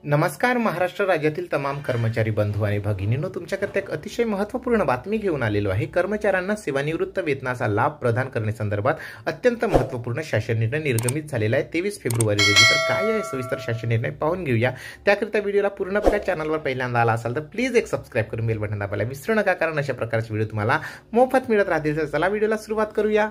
नमस्कार महाराष्ट्र राज्यातील तमाम कर्मचारी बंधू आणि भगिनींनो, तुमच्याकरता एक अतिशय महत्त्वपूर्ण बातमी घेऊन आलेलो आहे। कर्मचाऱ्यांना सेवानिवृत्त वेतनाचा लाभ प्रदान करण्यासंदर्भात अत्यंत महत्त्वपूर्ण शासन निर्णय निर्गमित झालेला आहे 23 फेब्रुवारी रोजी। तर काय आहे सविस्तर शासन निर्णय पाहून घेऊया। त्याकरिता व्हिडिओला पूर्ण बघा। चॅनलवर पहिल्यांदा आला असाल तर प्लीज एक सबस्क्राइब करून बेल बटन दाबायला विसरू नका, कारण अशा प्रकारचे व्हिडिओ तुम्हाला मोफत मिळत राहतील। तर चला व्हिडिओला सुरुवात करूया।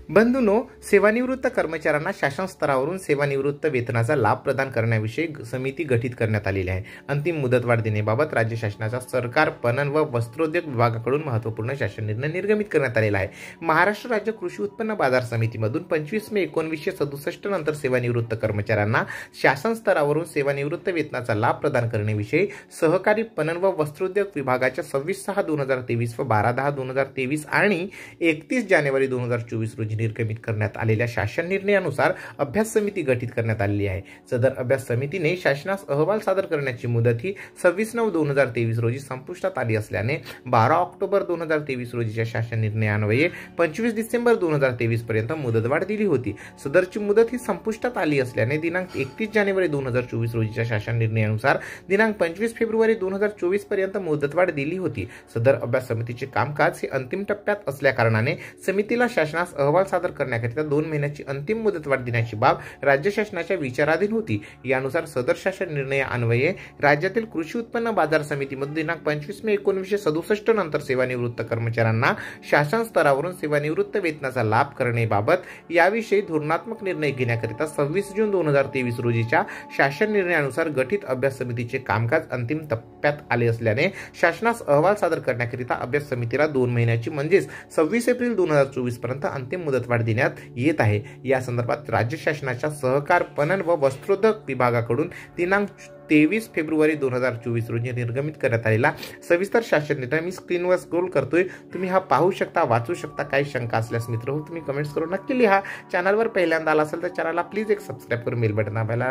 बंधूंनो, सेवानिवृत्त कर्मचाऱ्यांना शासन स्तरावरून सेवानिवृत्त वेतनाचा लाभ प्रदान करण्याविषयी समिती गठीत करण्यात आलेली आहे। अंतिम मुदतवाढ देण्याबाबत राज्य शासनाच्या सरकार, पणन व वस्त्रोद्योग विभागाकडून महत्त्वपूर्ण शासन निर्णय निर्गमित करण्यात आलेला आहे। महाराष्ट्र राज्य कृषी उत्पन्न बाजार समितीमधून 25 मे 1967 नंतर सेवानिवृत्त कर्मचाऱ्यांना शासन स्तरावरून सेवानिवृत्त वेतनाचा लाभ प्रदान करण्याविषयी सहकारी, पणन व वस्त्रोद्योग विभागाच्या 26/6/2023 व 12/10/2023 आणि 31 जानेवारी 2024 रोजी निर्गमित करण्यात आलेल्या शासन निर्णयानुसार अभ्यास समिती गठीत करण्यात आली आहे। सदर अभ्यास समितीने शासनास अहवाल सादर करण्याची मुदत ही 26/9/2023 रोजी संपुष्टात आली असल्याने 12 ऑक्टोबर 2023 रोजीच्या शासन निर्णयान्वये 25 डिसेंबर 2023 पर्यंत मुदतवाढ दिली होती। सदरची मुदत ही संपुष्टात आली असल्याने दिनांक 31 जानेवारी 2024 रोजीच्या शासन निर्णयानुसार दिनांक 25 फेब्रुवारी 2024 पर्यंत मुदतवाढ दिली होती। सदर अभ्यास समितीचे कामकाज हे अंतिम टप्प्यात असल्या कारणाने समितीला शासनास अहवाल सादर करण्याकरिता 2 महिन्याची अंतिम मुदतवाढ देण्याची बाब राज्य शासनाच्या विचाराधीन होती। यानुसार सदर शासन निर्णयान्वये राज्यातील कृषी उत्पन्न बाजार समितीमध्ये दिनांक 25 मे 1967 नंतर सेवानिवृत्त कर्मचाऱ्यांना शासन स्तरावरून सेवानिवृत्त वेतनाचा लाभ करण्याबाबत याविषयी धोरणात्मक निर्णय घेण्याकरिता 26 जून 2023 रोजीच्या शासन निर्णयानुसार गठीत अभ्यास समितीचे कामकाज अंतिम टप्प्यात आले असल्याने शासनास अहवाल सादर करण्याकरिता अभ्यास समितीला 2 महिन्याची म्हणजेच 26 एप्रिल 2024 पर्यंत अंतिम मुदतवाढ देण्यात येत आहे। या संदर्भात राज्य शासनाच्या सहकार, पणन व वस्त्रोद्योग विभागाकडून दिनांक 23 फेब्रुवारी 2024 रोजी निर्गमित करण्यात आलेला सविस्तर शासन निर्णय मी स्क्रीनवर स्क्रोल करतोय, तुम्ही हा पाहू शकता, वाचू शकता। काही शंका असल्यास मित्र हो तुम्ही कमेंट्स करून नक्की लिहा। चॅनलवर पहिल्यांदा आला असेल तर चॅनलला प्लीज एक सबस्क्राइब करून बेल बटन दाबायला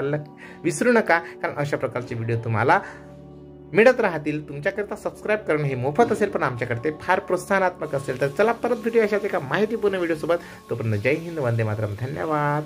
विसरू नका, कारण अशा प्रकारचे व्हिडिओ तुम्हाला मिळत राहतील। तुमच्याकरता सबस्क्राइब करणं हे मोफत असेल, पण आमच्याकडे फार प्रोत्साहनात्मक असेल। तर चला परत भेटूया अशाच एका माहितीपूर्ण व्हिडिओ सोबत। तोपर्यंत जय हिंद, वंदे मातरम, धन्यवाद।